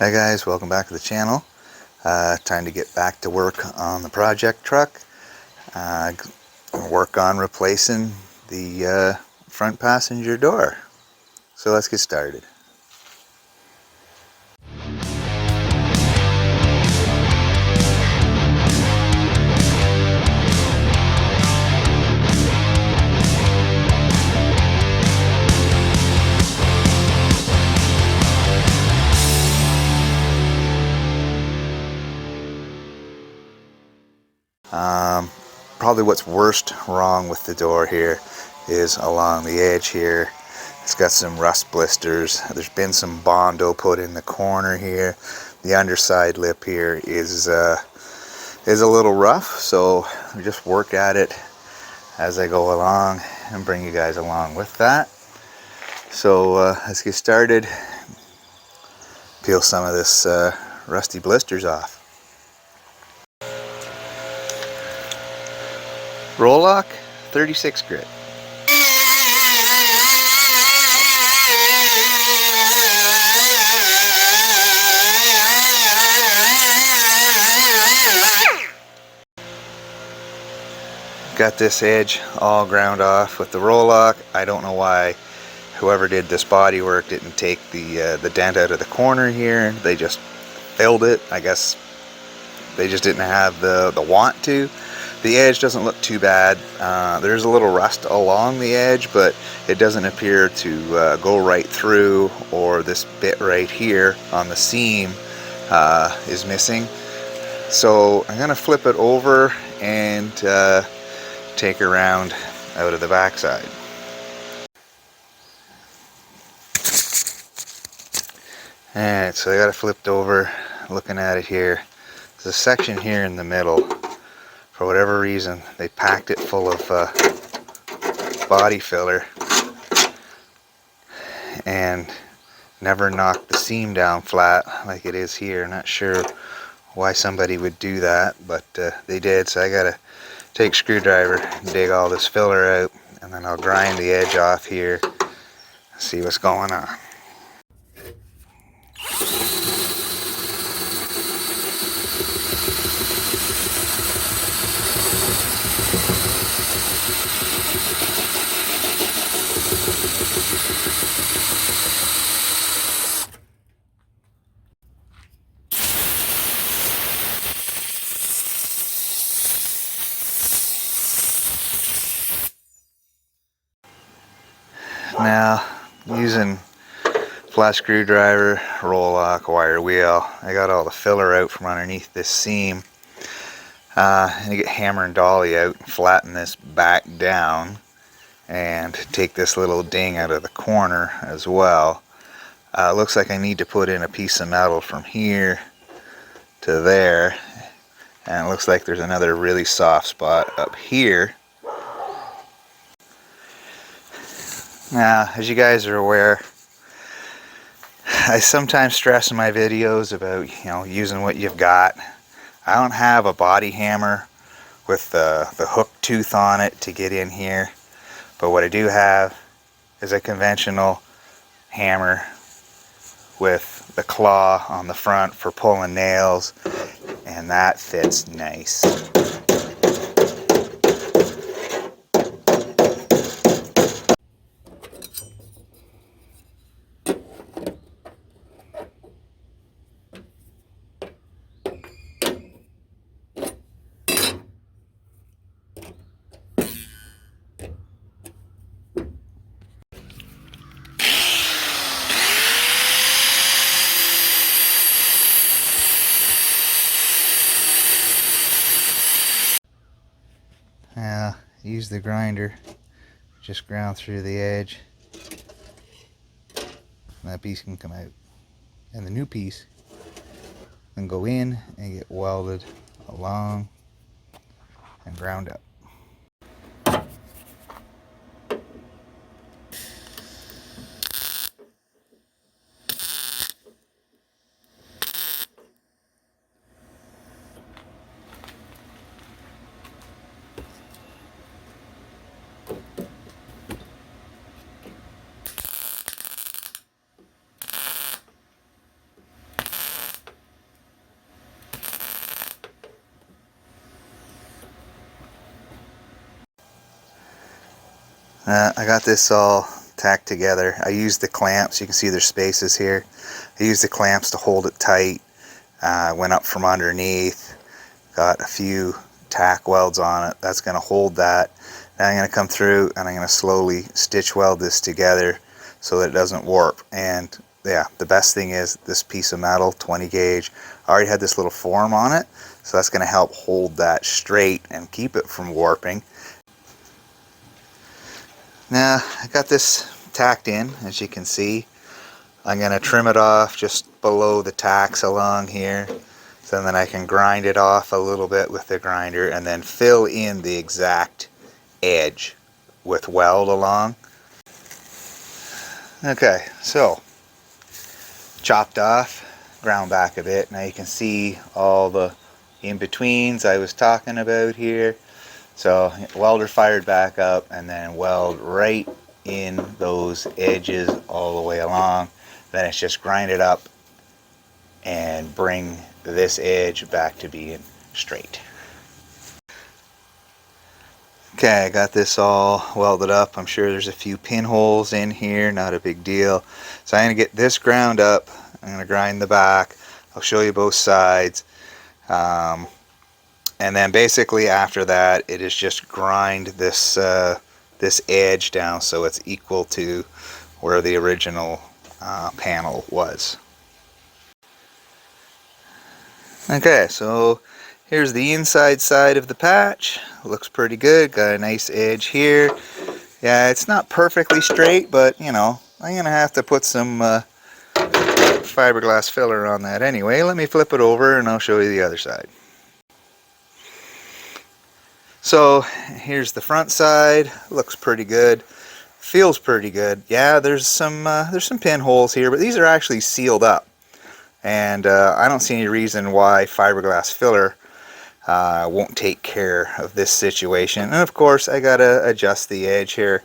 Hi guys, welcome back to the channel. Time to get back to work on the project truck. Work on replacing the front passenger door. So let's get started. Probably what's worst wrong with the door here is along the edge here. It's got some rust blisters. There's been some Bondo put in the corner here. The underside lip here is a little rough, so I just work at it as I go along and bring you guys along with that. So let's get started. Peel some of this rusty blisters off. Roll lock, 36 grit. Got this edge all ground off with the roll lock. I don't know why whoever did this body work didn't take the dent out of the corner here. They just filled it. I guess they just didn't have the want to. The edge doesn't look too bad. There's a little rust along the edge, but it doesn't appear to go right through, or this bit right here on the seam is missing. So I'm gonna flip it over and take a round out of the backside. Alright, so I got it flipped over, looking at it here. There's a section here in the middle. For whatever reason, they packed it full of body filler and never knocked the seam down flat like it is here. Not sure why somebody would do that, but they did. So I gotta take a screwdriver and dig all this filler out, and then I'll grind the edge off here and see what's going on. Now, using flat screwdriver, roll lock, wire wheel, I got all the filler out from underneath this seam. And get hammer and dolly out and flatten this back down and take this little ding out of the corner as well. Looks like I need to put in a piece of metal from here to there, and it looks like there's another really soft spot up here. Now, as you guys are aware, I sometimes stress in my videos about, using what you've got. I don't have a body hammer with the hook tooth on it to get in here, but what I do have is a conventional hammer with the claw on the front for pulling nails, and that fits nice. Now, use the grinder, just ground through the edge, and that piece can come out. And the new piece can go in and get welded along and ground up. I got this all tacked together. I used the clamps. You can see there's spaces here. I used the clamps to hold it tight. Went up from underneath. Got a few tack welds on it. That's going to hold that. Now I'm going to come through and I'm going to slowly stitch weld this together so that it doesn't warp. And yeah, the best thing is this piece of metal, 20 gauge, I already had this little form on it, so that's going to help hold that straight and keep it from warping. Now I got this tacked in, as you can see. I'm going to trim it off just below the tacks along here, so then I can grind it off a little bit with the grinder and then fill in the exact edge with weld along. Okay, so chopped off, ground back a bit. Now you can see all the in-betweens I was talking about here. So welder fired back up and then weld right in those edges all the way along. Then it's just grind it up and bring this edge back to being straight. Okay, I got this all welded up. I'm sure there's a few pinholes in here, not a big deal. So I'm going to get this ground up. I'm going to grind the back. I'll show you both sides. And then basically after that, it is just grind this this edge down so it's equal to where the original panel was. Okay, so here's the inside side of the patch. Looks pretty good. Got a nice edge here. Yeah, it's not perfectly straight, but you know, I'm gonna have to put some fiberglass filler on that anyway. Let me flip it over and I'll show you the other side. So here's the front side. Looks pretty good. Feels pretty good. Yeah, there's some pinholes here, but these are actually sealed up, and I don't see any reason why fiberglass filler won't take care of this situation. And of course I gotta adjust the edge here,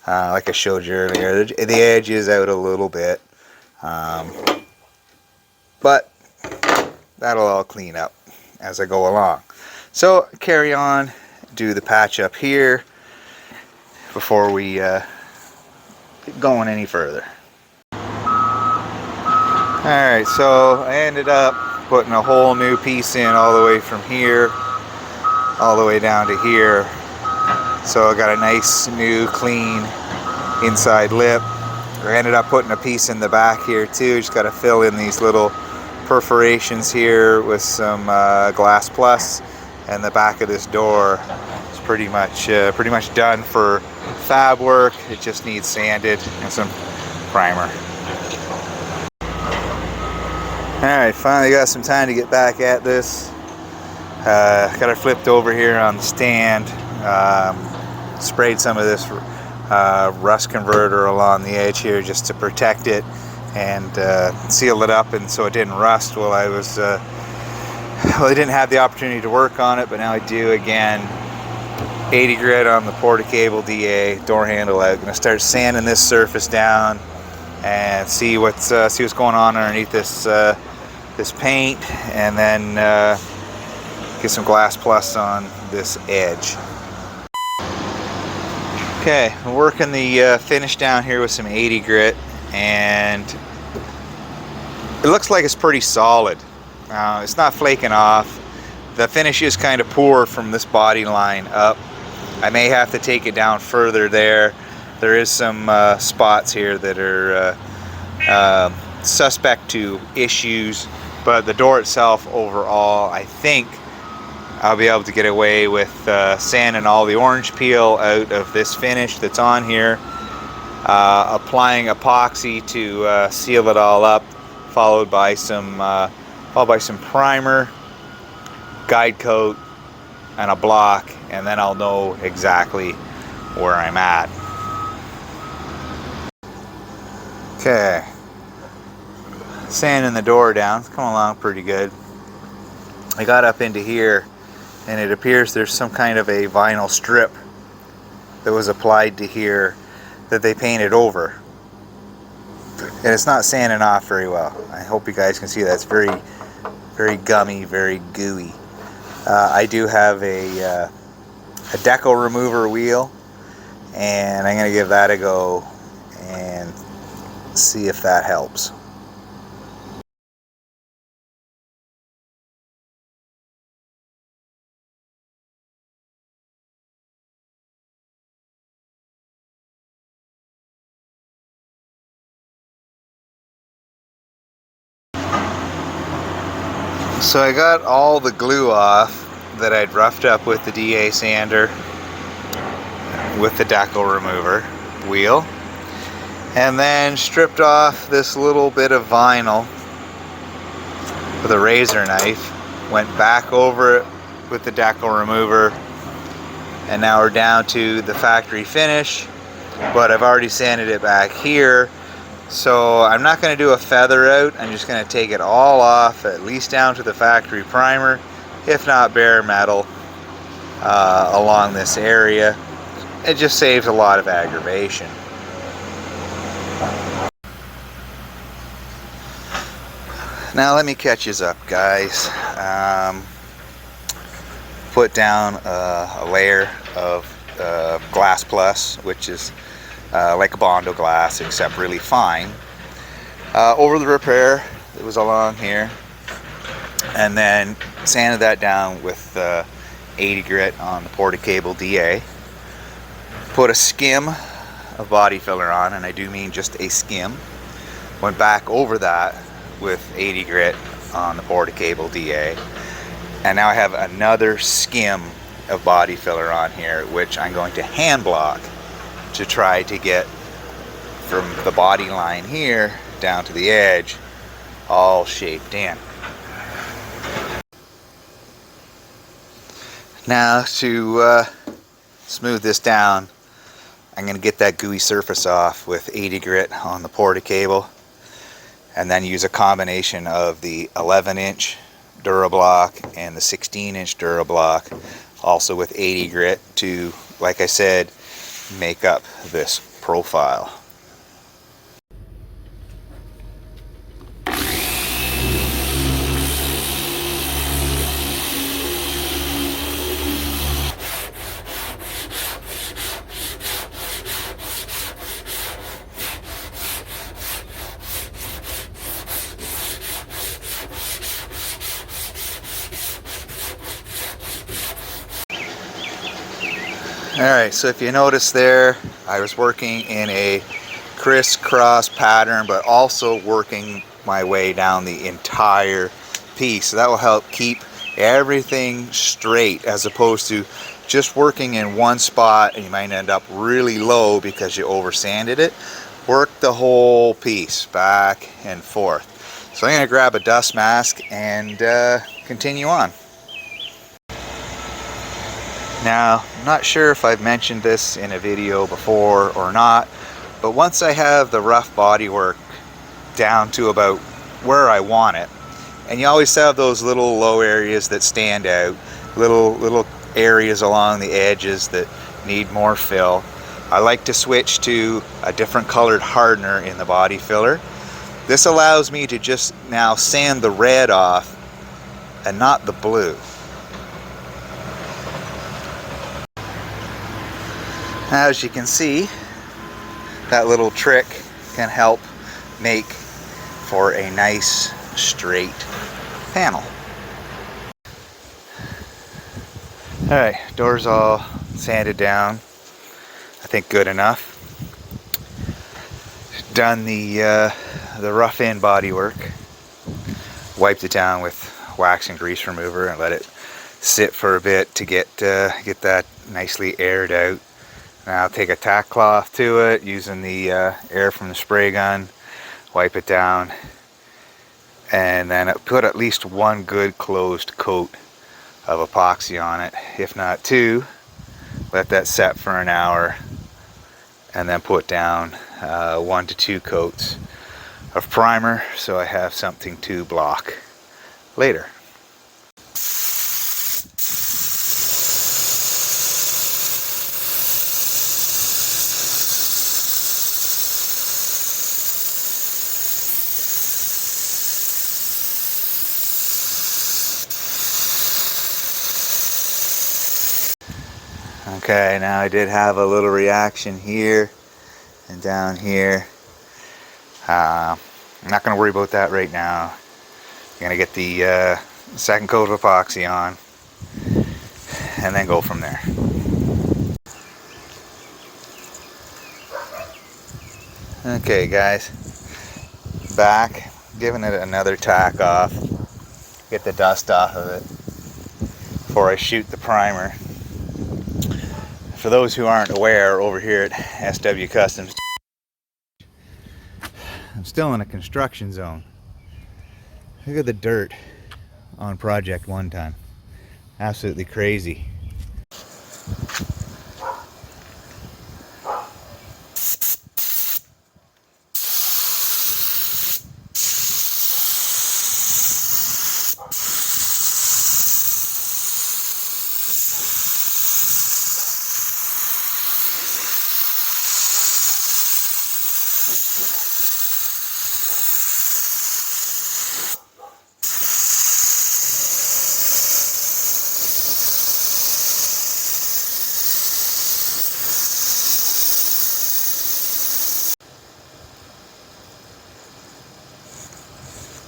like I showed you earlier. The edge is out a little bit, but that'll all clean up as I go along. So carry on, do the patch up here before we get going any further. Alright, so I ended up putting a whole new piece in all the way from here all the way down to here. So I got a nice new clean inside lip. I ended up putting a piece in the back here too. Just got to fill in these little perforations here with some glass plus, and the back of this door is pretty much done for fab work. It just needs sanded and some primer. Alright, finally got some time to get back at this. Got it flipped over here on the stand. Sprayed some of this rust converter along the edge here just to protect it and seal it up, and so it didn't rust while I was well, I didn't have the opportunity to work on it, but now I do again. 80 grit on the Porta-Cable DA door handle. I'm going to start sanding this surface down and see what's going on underneath this this paint, and then get some glass plus on this edge. Okay, I'm working the finish down here with some 80 grit, and it looks like it's pretty solid. It's not flaking off. The finish is kind of poor from this body line up. I may have to take it down further there. There is some spots here that are suspect to issues, but the door itself overall, I think I'll be able to get away with sanding all the orange peel out of this finish that's on here, applying epoxy to seal it all up, followed by some primer, guide coat, and a block, and then I'll know exactly where I'm at. Okay, sanding the door down. It's coming along pretty good. I got up into here, and it appears there's some kind of a vinyl strip that was applied to here that they painted over, and it's not sanding off very well. I hope you guys can see that. It's very gummy, very gooey. I do have a decal remover wheel, and I'm going to give that a go and see if that helps. So I got all the glue off that I'd roughed up with the DA sander with the decal remover wheel, and then stripped off this little bit of vinyl with a razor knife, went back over it with the decal remover, and now we're down to the factory finish, but I've already sanded it back here. So I'm not going to do a feather out, I'm just going to take it all off, at least down to the factory primer, if not bare metal, along this area. It just saves a lot of aggravation. Now let me catch yous up, guys. Put down a layer of Glass Plus, which is like a Bondo glass, except really fine, over the repair that was along here, and then sanded that down with 80 grit on the Porta-Cable DA. Put a skim of body filler on, and I do mean just a skim. Went back over that with 80 grit on the Porta-Cable DA, and now I have another skim of body filler on here, which I'm going to hand block to try to get from the body line here down to the edge all shaped in. Now to smooth this down, I'm going to get that gooey surface off with 80 grit on the Porta-Cable, and then use a combination of the 11-inch Durablock and the 16-inch Durablock, also with 80 grit, to, like I said, make up this profile. Alright, so if you notice there, I was working in a crisscross pattern, but also working my way down the entire piece. So that will help keep everything straight, as opposed to just working in one spot and you might end up really low because you over sanded it. Work the whole piece back and forth. So I'm going to grab a dust mask and continue on. Now, I'm not sure if I've mentioned this in a video before or not, but once I have the rough bodywork down to about where I want it, and you always have those little low areas that stand out, little areas along the edges that need more fill, I like to switch to a different colored hardener in the body filler. This allows me to just now sand the red off and not the blue. As you can see, that little trick can help make for a nice straight panel. Alright, doors all sanded down, I think good enough. Done the rough end bodywork. Wiped it down with wax and grease remover and let it sit for a bit to get that nicely aired out. Now take a tack cloth to it using the air from the spray gun, wipe it down, and then put at least one good closed coat of epoxy on it, if not two. Let that set for an hour, and then put down 1 to 2 coats of primer so I have something to block later. Okay, now I did have a little reaction here and down here. I'm not going to worry about that right now. I'm going to get the second coat of epoxy on and then go from there. Okay guys, back, giving it another tack off, get the dust off of it before I shoot the primer. For those who aren't aware, over here at SW Customs, I'm still in a construction zone. Look at the dirt on project one time. Absolutely crazy.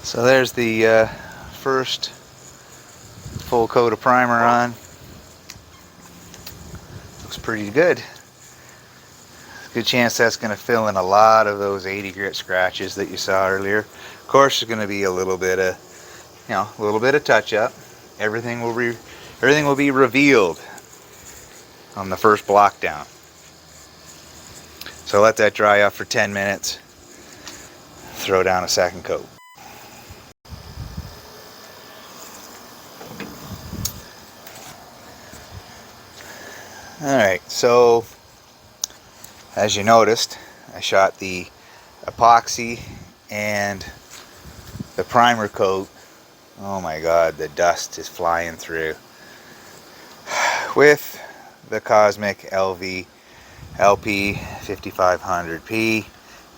So there's the first full coat of primer on. Looks pretty good. Good chance that's going to fill in a lot of those 80 grit scratches that you saw earlier. Of course, there's going to be a little bit of, a little bit of touch up. Everything will be revealed on the first block down. So let that dry up for 10 minutes. Throw down a second coat. Alright, so as you noticed, I shot the epoxy and the primer coat. Oh my god, the dust is flying through. With the Cosmic LV LP 5500P,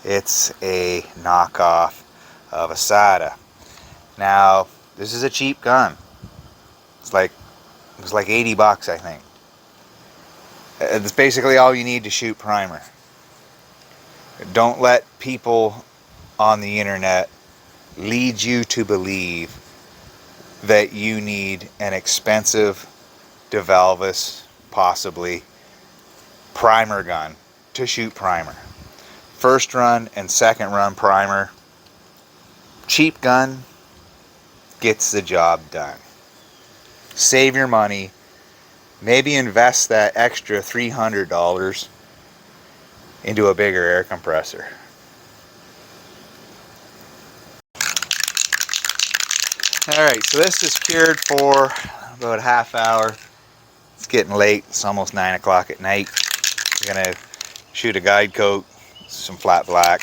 it's a knockoff of a SATA. Now, this is a cheap gun. It was like 80 bucks, I think. It's basically all you need to shoot primer. Don't let people on the internet lead you to believe that you need an expensive DeValvis, possibly, primer gun to shoot primer. First run and second run primer, cheap gun, gets the job done. Save your money. Maybe invest that extra $300 into a bigger air compressor. Alright, so this is cured for about a half hour. It's getting late. It's almost 9 o'clock at night. I'm going to shoot a guide coat, some flat black.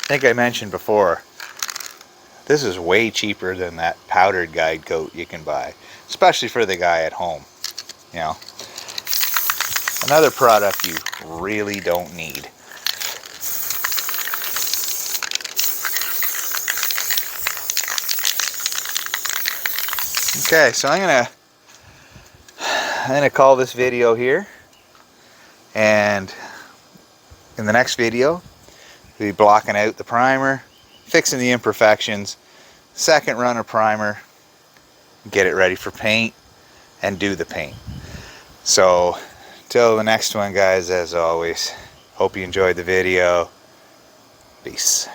I think I mentioned before, this is way cheaper than that powdered guide coat you can buy, especially for the guy at home. You know, another product you really don't need. Okay, so I'm gonna call this video here, and in the next video we'll be blocking out the primer, fixing the imperfections, second run of primer, get it ready for paint, and do the paint. So till the next one, guys, as always, hope you enjoyed the video. Peace.